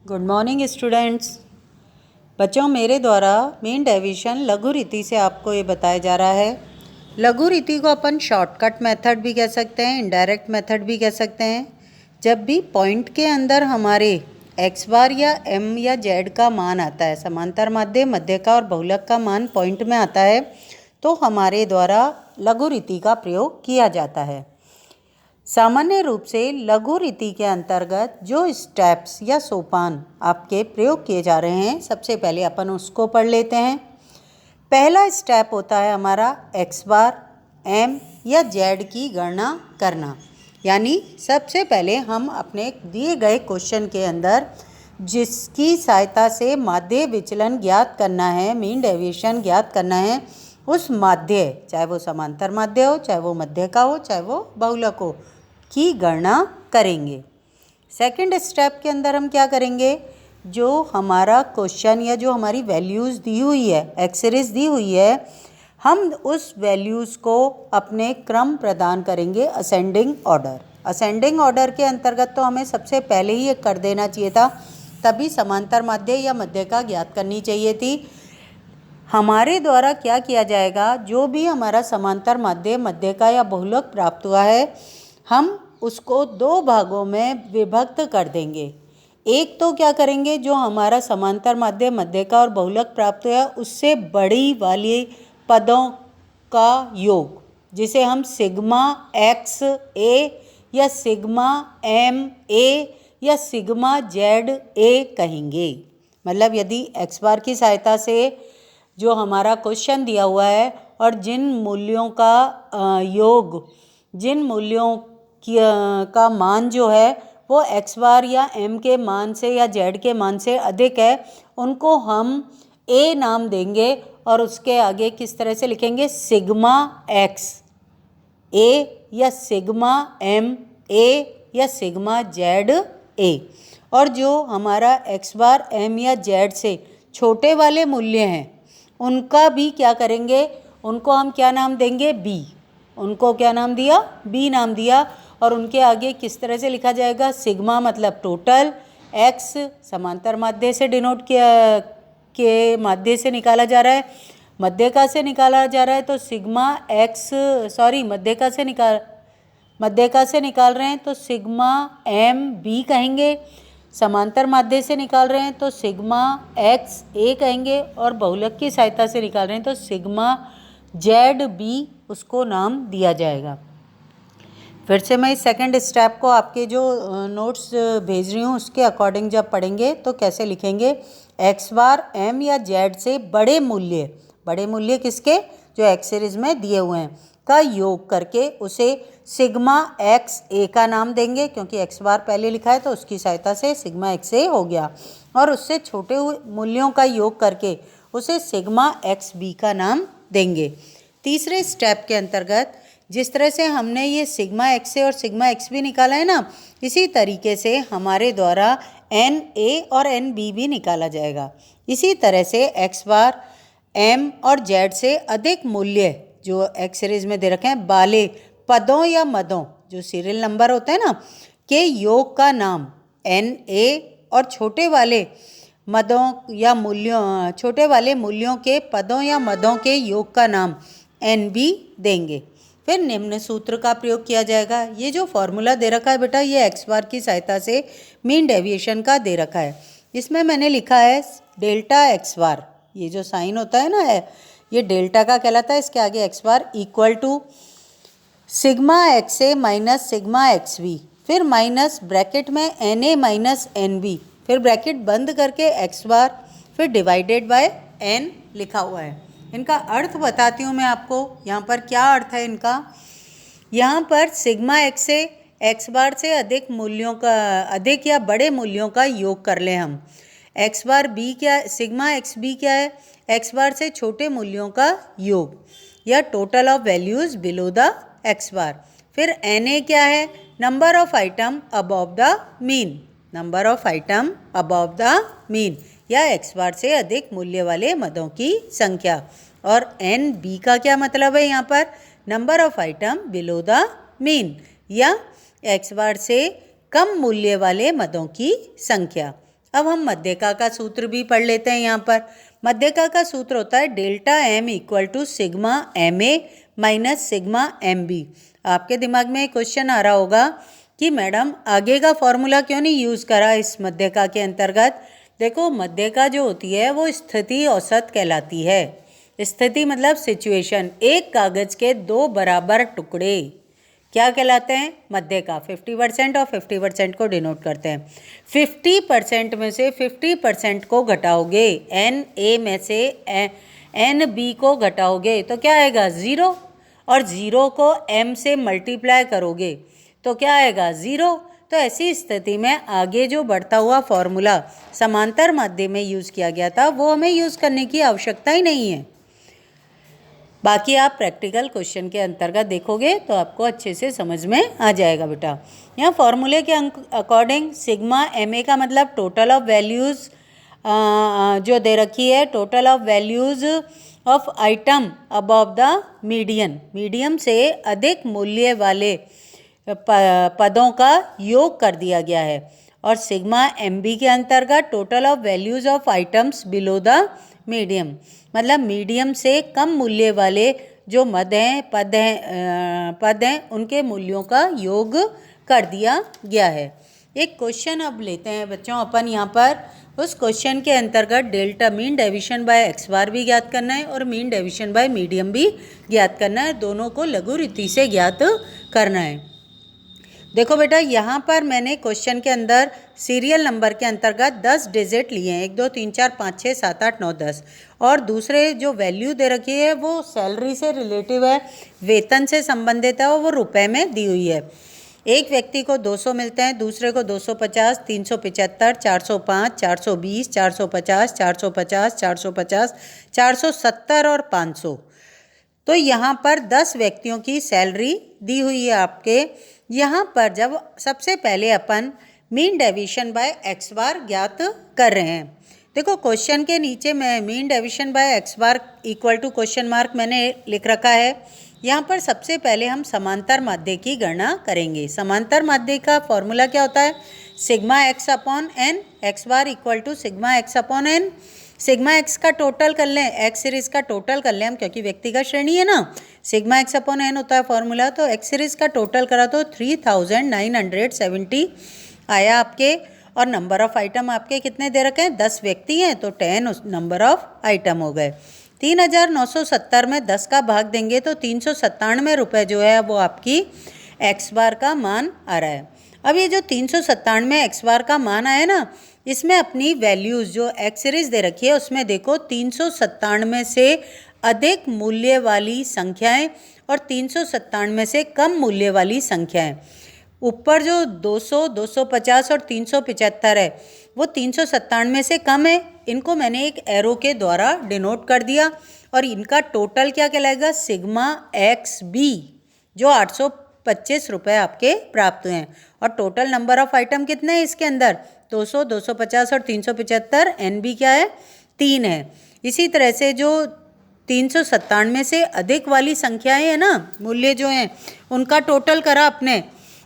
Good morning students. बच्चों, मेरे द्वारा मीन डेविएशन लघु रीति से आपको ये बताया जा रहा है। लघु रीति को अपन शॉर्टकट मेथड भी कह सकते हैं, इनडायरेक्ट मेथड भी कह सकते हैं। जब भी पॉइंट के अंदर हमारे एक्स बार या एम या जेड का मान आता है, समांतर माध्य, मध्य का और बहुलक का मान पॉइंट में आता है, तो हमारे द्वारा लघु रीति का प्रयोग किया जाता है। सामान्य रूप से लघु रीति के अंतर्गत जो स्टेप्स या सोपान आपके प्रयोग किए जा रहे हैं, सबसे पहले अपन उसको पढ़ लेते हैं। पहला स्टेप होता है हमारा एक्स बार, एम या जेड की गणना करना। यानी सबसे पहले हम अपने दिए गए क्वेश्चन के अंदर जिसकी सहायता से माध्य विचलन ज्ञात करना है, मीन डेविएशन ज्ञात करना है, उस माध्य, चाहे वो समांतर माध्य हो, चाहे वो मध्य का हो, चाहे वो बहुलक हो, की गणना करेंगे। सेकंड स्टेप के अंदर हम क्या करेंगे, जो हमारा क्वेश्चन या जो हमारी वैल्यूज़ दी हुई है, एक्स सीरीज दी हुई है, हम उस वैल्यूज़ को अपने क्रम प्रदान करेंगे असेंडिंग ऑर्डर। असेंडिंग ऑर्डर के अंतर्गत तो हमें सबसे पहले ही ये कर देना चाहिए था, तभी समांतर माध्य या मध्य का ज्ञात करनी चाहिए थी। हमारे द्वारा क्या किया जाएगा, जो भी हमारा समांतर माध्य, मध्य का या बहुलक प्राप्त हुआ है, हम उसको दो भागों में विभक्त कर देंगे। एक तो क्या करेंगे, जो हमारा समांतर माध्य, मध्य का और बहुलक प्राप्त हुआ उससे बड़ी वाली पदों का योग, जिसे हम सिग्मा एक्स ए या सिग्मा एम ए या सिग्मा जेड ए कहेंगे। मतलब यदि एक्स बार की सहायता से जो हमारा क्वेश्चन दिया हुआ है और जिन मूल्यों का योग, जिन मूल्यों का मान जो है वो एक्स बार या एम के मान से या जेड के मान से अधिक है, उनको हम ए नाम देंगे और उसके आगे किस तरह से लिखेंगे, सिग्मा एक्स ए या सिग्मा एम ए या सिग्मा जेड ए। और जो हमारा एक्स बार एम या जेड से छोटे वाले मूल्य हैं, उनका भी क्या करेंगे, उनको हम क्या नाम देंगे, बी। उनको क्या नाम दिया, बी नाम दिया। और उनके आगे किस तरह से लिखा जाएगा, सिग्मा मतलब टोटल, एक्स समांतर माध्य से डिनोट किया के माध्य से निकाला जा रहा है, मध्य का से निकाला जा रहा है, तो सिग्मा एक्स मध्य का से निकाल रहे हैं तो सिग्मा एम बी कहेंगे। समांतर माध्य से निकाल रहे हैं तो सिग्मा एक्स ए कहेंगे, और बहुलक की सहायता से निकाल रहे हैं तो सिग्मा जेड बी उसको नाम दिया जाएगा। फिर से मैं इस सेकंड स्टेप को आपके जो नोट्स भेज रही हूँ उसके अकॉर्डिंग जब पढ़ेंगे तो कैसे लिखेंगे, एक्स बार एम या जेड से बड़े मूल्य किसके, जो एक्स सीरीज में दिए हुए हैं, का योग करके उसे सिग्मा एक्स ए का नाम देंगे, क्योंकि एक्स बार पहले लिखा है तो उसकी सहायता से सिग्मा एक्स ए हो गया। और उससे छोटे मूल्यों का योग करके उसे सिग्मा एक्स बी का नाम देंगे। तीसरे स्टेप के अंतर्गत जिस तरह से हमने ये सिग्मा एक्स ए और सिग्मा एक्स बी निकाला है ना, इसी तरीके से हमारे द्वारा एन ए और एन बी भी निकाला जाएगा। इसी तरह से एक्स बार एम और जेड से अधिक मूल्य जो एक्स सीरीज में दे रखे हैं वाले पदों या मदों, जो सीरियल नंबर होते हैं ना, के योग का नाम एन ए, और छोटे वाले मूल्यों के पदों या मदों के योग का नाम एन बी देंगे। फिर निम्न सूत्र का प्रयोग किया जाएगा। ये जो फॉर्मूला दे रखा है बेटा, ये एक्स बार की सहायता से मीन डेविएशन का दे रखा है। इसमें मैंने लिखा है डेल्टा एक्स बार, ये जो साइन होता है ना, ये डेल्टा का कहलाता है। इसके आगे x bar equal to sigma x A minus sigma x B, फिर माइनस ब्रैकेट में N A minus N B, फिर ब्रैकेट बंद करके एक्स बार, फिर डिवाइडेड बाय एन लिखा हुआ है। इनका अर्थ बताती हूँ मैं आपको, यहाँ पर क्या अर्थ है इनका। यहाँ पर सिग्मा एक्स ए एक्स बार से अधिक या बड़े मूल्यों का योग कर लें हम। एक्स बार बी क्या, सिग्मा एक्स बी क्या है, एक्स बार से छोटे मूल्यों का योग या total of values below the x bar. फिर एन ए क्या है, number of item above the mean, number of item above the mean, या एक्स बार से अधिक मूल्य वाले मदों की संख्या। और एन बी का क्या मतलब है, यहाँ पर number of item below the mean, या एक्स बार से कम मूल्य वाले मदों की संख्या। अब हम मध्यका का सूत्र भी पढ़ लेते हैं। यहाँ पर मध्यका का सूत्र होता है delta M equal to sigma M A minus sigma M B. आपके दिमाग में एक क्वेश्चन आ रहा होगा कि मैडम आगे का फॉर्मूला क्यों नहीं यूज़ करा इस मध्यका के अंतर्गत। देखो, मध्यका जो होती है वो स्थिति औसत कहलाती है। स्थिति मतलब सिचुएशन। एक कागज़ के दो बराबर टुकड़े क्या कहलाते हैं? मध्यका। 50% और 50% को डिनोट करते हैं। 50% में से 50% को घटाओगे, एन ए में से एन बी को घटाओगे तो क्या आएगा? ज़ीरो। और ज़ीरो को एम से मल्टीप्लाई करोगे तो क्या आएगा? ज़ीरो। तो ऐसी स्थिति में आगे जो बढ़ता हुआ फॉर्मूला समांतर माध्य में यूज़ किया गया था वो हमें यूज़ करने की आवश्यकता ही नहीं है। बाकी आप प्रैक्टिकल क्वेश्चन के अंतर्गत देखोगे तो आपको अच्छे से समझ में आ जाएगा बेटा। यहाँ फॉर्मूले के अकॉर्डिंग सिग्मा एम ए का मतलब टोटल ऑफ वैल्यूज़ जो दे रखी है, total of values of item above the median, medium से अधिक मूल्य वाले पदों का योग कर दिया गया है। और सिग्मा एम बी के अंतर्गत total of values of items below the medium, मतलब मीडियम से कम मूल्य वाले जो पद हैं उनके मूल्यों का योग कर दिया गया है। एक क्वेश्चन अब लेते हैं बच्चों अपन यहाँ पर। उस क्वेश्चन के अंतर्गत delta mean deviation by x bar भी ज्ञात करना है और मीन डेविएशन बाय मीडियम भी ज्ञात करना है। दोनों को लघु रीति से ज्ञात करना है। देखो बेटा, यहाँ पर मैंने क्वेश्चन के अंदर सीरियल नंबर के अंतर्गत 10 डिजिट लिए हैं, 1 2 3 4 5 6 7 8 9 10। और दूसरे जो वैल्यू दे रखी है वो सैलरी से रिलेटिव है, वेतन से संबंधित है और वो रुपए में दी हुई है। एक व्यक्ति को 200 मिलते हैं, दूसरे को 250, 375, 405, 420, 450, 450, 450, 470 और 500। तो यहाँ पर 10 व्यक्तियों की सैलरी दी हुई है आपके। यहाँ पर जब सबसे पहले अपन mean deviation by x bar ज्ञात कर रहे हैं। देखो, क्वेश्चन के नीचे मैं mean deviation by x bar equal to question mark मैंने लिख रखा है। यहाँ पर सबसे पहले हम समांतर माध्य की गणना करेंगे। समांतर माध्य का फॉर्मूला क्या होता है? Sigma x upon n, x bar equal to sigma x upon n. Sigma x का टोटल कर लें, एक्स सीरीज़ का टोटल कर लें हम, क्योंकि व्यक्तिगत श्रेणी है ना। सिग्मा एक्स अपॉन एन होता है फॉर्मूला, तो एक्स सीरीज़ का टोटल करा तो 3970 आया आपके। और नंबर ऑफ़ आइटम आपके कितने दे रखे हैं? 10 व्यक्ति हैं तो 10 नंबर ऑफ़ आइटम हो गए। 3970 में 10 का भाग देंगे तो 397 रुपये जो है वो आपकी एक्स बार का मान आ रहा है। अब ये जो 397 एक्स बार का मान आया ना, इसमें अपनी वैल्यूज़ जो एक्स सीरीज़ दे रखी है उसमें देखो 397 से अधिक मूल्य वाली संख्याएं और 397 से कम मूल्य वाली संख्याएं। ऊपर जो 200, 250 और 375 है वो 397 से कम है। इनको मैंने एक एरो के द्वारा डिनोट कर दिया और इनका टोटल क्या कहलाएगा? सिग्मा एक्स बी, जो 825 रुपये आपके प्राप्त हुए हैं। और टोटल नंबर ऑफ़ आइटम कितने हैं इसके अंदर? 200, 250 और 375। एन बी क्या है? 3 है। इसी तरह से जो 397 से अधिक वाली संख्याएं हैं ना, मूल्य जो हैं उनका टोटल करा अपने,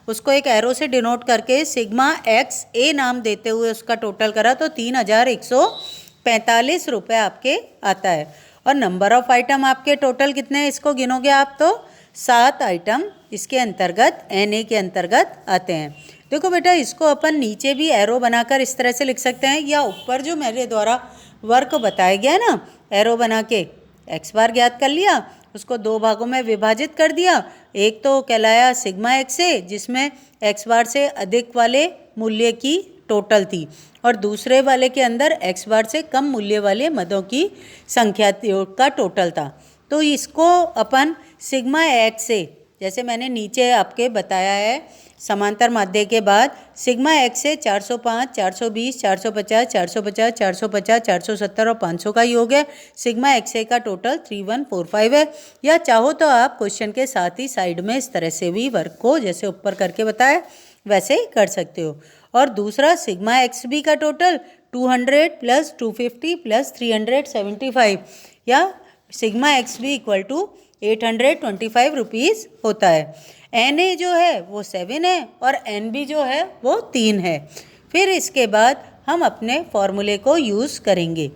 उसको एक एरो से डिनोट करके सिग्मा एक्स ए नाम देते हुए उसका टोटल करा तो 3145 रुपये आपके आता है। और नंबर ऑफ़ आइटम आपके टोटल कितने हैं इसको गिनोगे आप तो 7 आइटम इसके अंतर्गत एन ए के अंतर्गत आते हैं। देखो बेटा, इसको अपन नीचे भी एरो बनाकर इस तरह से लिख सकते हैं, या ऊपर जो मेरे द्वारा वर्क बताया गया है ना, एरो बना के एक्स बार ज्ञात कर लिया, उसको 2 भागों में विभाजित कर दिया। एक तो कहलाया सिग्मा एक्स ए, जिसमें एक्स बार से अधिक वाले मूल्य की टोटल थी, और दूसरे वाले के अंदर एक्स बार से कम मूल्य वाले मदों की संख्या का टोटल था। तो इसको अपन सिग्मा एक्स ए, जैसे मैंने नीचे आपके बताया है, समांतर माध्य के बाद सिग्मा एक्स से 405, 420, 450, 450, 450, 470 और 500 का योग है। सिग्मा एक्स ए का टोटल 3145 है। या चाहो तो आप क्वेश्चन के साथ ही साइड में इस तरह से भी वर्क को जैसे ऊपर करके बताया वैसे ही कर सकते हो। और दूसरा सिग्मा एक्स बी का टोटल 200 प्लस 250 प्लस 375, या sigma x b equal to 825 rupees होता है। एन ए जो है वो 7 है और एन बी जो है वो 3 है। फिर इसके बाद हम अपने फॉर्मूले को यूज़ करेंगे।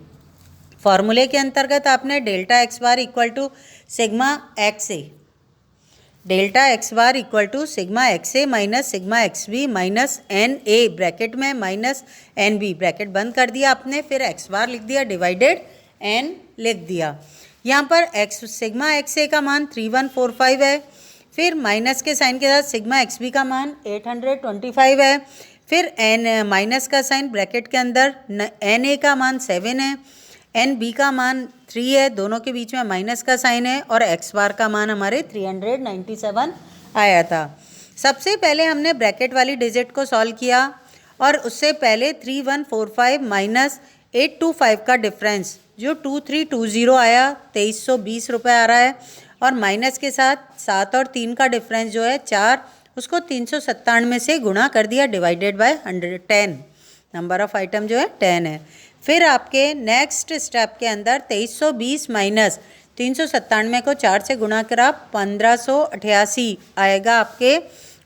फॉर्मूले के अंतर्गत आपने delta x bar equal to sigma x a, delta x bar equal to sigma x A minus sigma x b minus n a bracket में माइनस एन बी, ब्रैकेट बंद कर दिया आपने, फिर एक्स बार लिख दिया डिवाइडेड एन लिख दिया। यहाँ पर एक्स सिग्मा एक्स ए का मान 3145 है, फिर माइनस के साइन के साथ सिग्मा एक्स बी का मान 825 है, फिर एन माइनस का साइन ब्रैकेट के अंदर एन ए का मान 7 है, एन बी का मान 3 है, दोनों के बीच में माइनस का साइन है, और एक्स बार का मान हमारे 397 आया था। सबसे पहले हमने ब्रैकेट वाली डिजिट को सॉल्व किया और उससे पहले 3145 माइनस 825 का डिफरेंस जो 2320 आया 2320 रुपये आ रहा है, और माइनस के साथ 7 और 3 का डिफरेंस जो है 4, उसको 397 से गुणा कर दिया divided by 110, number of item जो है 10 है। फिर आपके नेक्स्ट स्टेप के अंदर 2320 माइनस 397 को 4 से गुणा करा 1588 आएगा आपके,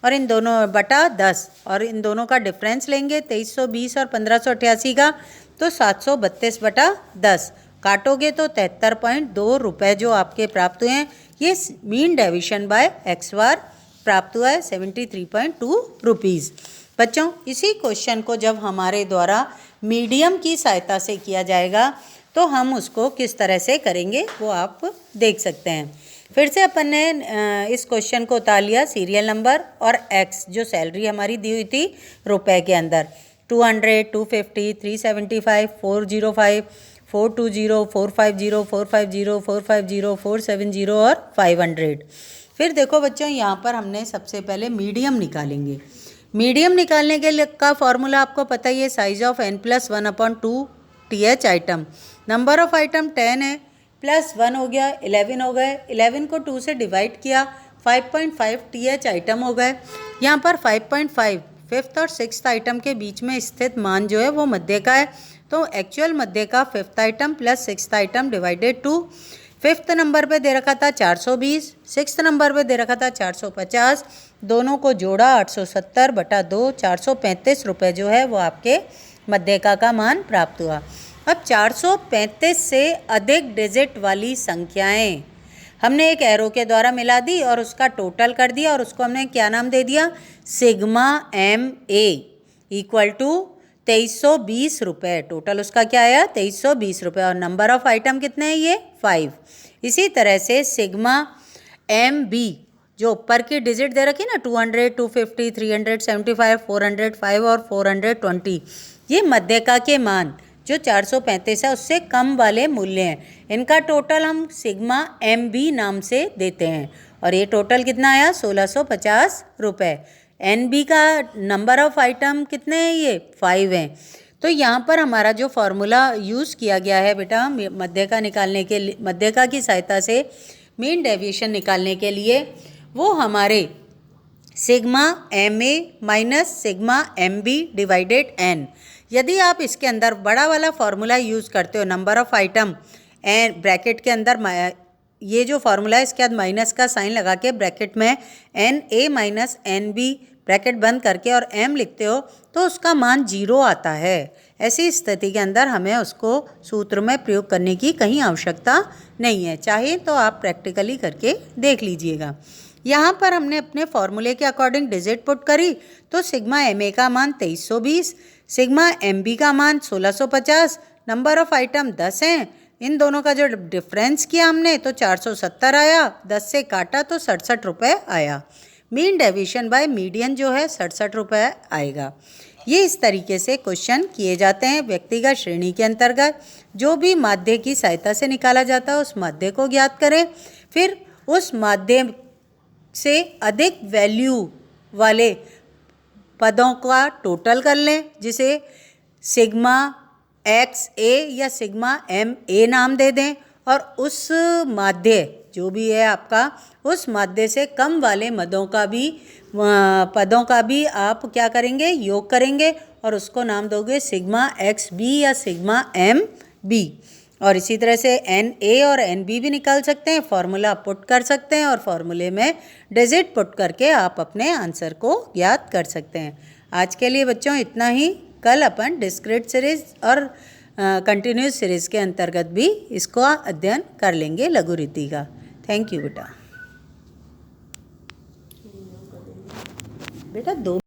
और इन दोनों बटा 10, और इन दोनों का डिफरेंस लेंगे 2320 और 1588 का, तो 732 बटा 10 काटोगे तो 73.2 रुपये जो आपके प्राप्त हुए हैं। ये मीन डेविएशन बाय एक्स बार प्राप्त हुआ है 73.2 रुपीज़। बच्चों, इसी क्वेश्चन को जब हमारे द्वारा मीडियम की सहायता से किया जाएगा तो हम उसको किस तरह से करेंगे वो आप देख सकते हैं। फिर से अपन ने इस क्वेश्चन को उतार लिया सीरियल नंबर और एक्स जो सैलरी हमारी दी हुई थी रुपए के अंदर, 200, 250, 375, 405, 420, 450, 450, 450, 470 और 500। फिर देखो बच्चों, यहाँ पर हमने सबसे पहले मीडियम निकालेंगे। मीडियम निकालने के लिए का फॉर्मूला आपको पता ही है, size of n+1/2 TH item, number of item 10 है, +1 हो गया 11 हो गए, 11 को 2 से डिवाइड किया 5.5 TH आइटम हो गए। यहाँ पर 5.5 फिफ्थ और सिक्स्थ आइटम के बीच में स्थित मान जो है वो मध्य का है, तो एक्चुअल मध्य का fifth item plus sixth item divided 2। Fifth number पे दे रखा था 420, सिक्स्थ नंबर पे दे रखा था 450, दोनों को जोड़ा 870 बटा 2, 435 रुपये जो है वो आपके मध्यका का मान प्राप्त हुआ। अब 435 से अधिक डिजिट वाली संख्याएं हमने एक एरो के द्वारा मिला दी और उसका टोटल कर दिया, और उसको हमने क्या नाम दे दिया, sigma M a equal to 2320 रुपये। टोटल उसका क्या आया 2320 रुपये, और नंबर ऑफ आइटम कितने हैं ये 5। इसी तरह से सिग्मा एम बी जो ऊपर की डिजिट दे रखी ना 200, 250, 375, 405 और 420, ये मध्यका के मान जो 435 है उससे कम वाले मूल्य हैं, इनका टोटल हम सिग्मा एम बी नाम से देते हैं, और ये टोटल कितना आया 1650 रुपये। एन बी का नंबर ऑफ आइटम कितने हैं ये 5 हैं। तो यहाँ पर हमारा जो फॉर्मूला यूज़ किया गया है बेटा मध्यका निकालने के लिए, मध्यका की सहायता से मीन डेविएशन निकालने के लिए, वो हमारे sigma M A minus sigma M b divided n. यदि आप इसके अंदर बड़ा वाला फॉर्मूला यूज़ करते हो, number of item n bracket के अंदर ये जो फार्मूला है इसके बाद माइनस का साइन लगा के ब्रैकेट में N A minus N b bracket बंद करके और एम लिखते हो तो उसका मान 0 आता है। ऐसी स्थिति के अंदर हमें उसको सूत्र में प्रयोग करने की कहीं आवश्यकता नहीं है, चाहे तो आप प्रैक्टिकली करके देख लीजिएगा। यहाँ पर हमने अपने फॉर्मूले के अकॉर्डिंग डिजिट पुट करी तो सिग्मा एम ए का मान 2320, सिग्मा एम बी का मान 1650, नंबर ऑफ आइटम 10 हैं, इन दोनों का जो डिफरेंस किया हमने तो 470 आया, 10 से काटा तो 67 रुपये आया। मीन डेविएशन बाय मीडियन जो है 67 रुपये आएगा। ये इस तरीके से क्वेश्चन किए जाते हैं। व्यक्तिगत श्रेणी के अंतर्गत जो भी माध्य की सहायता से निकाला जाता है उस माध्य को ज्ञात करें, फिर उस माध्य से अधिक वैल्यू वाले पदों का टोटल कर लें, जिसे सिग्मा एक्स ए या सिग्मा एम ए नाम दे दें, और उस माध्य जो भी है आपका उस माध्य से कम वाले पदों का भी आप क्या करेंगे, योग करेंगे और उसको नाम दोगे सिग्मा एक्स बी या सिग्मा एम बी। और इसी तरह से एन ए और एन बी भी निकाल सकते हैं, फॉर्मूला पुट कर सकते हैं और फॉर्मूले में डिजिट पुट करके आप अपने आंसर को ज्ञात कर सकते हैं। आज के लिए बच्चों इतना ही। कल अपन डिस्क्रीट सीरीज और कंटिन्यूस सीरीज के अंतर्गत भी इसको अध्ययन कर लेंगे लघु रीति का। थैंक यू बेटा। बेटा 2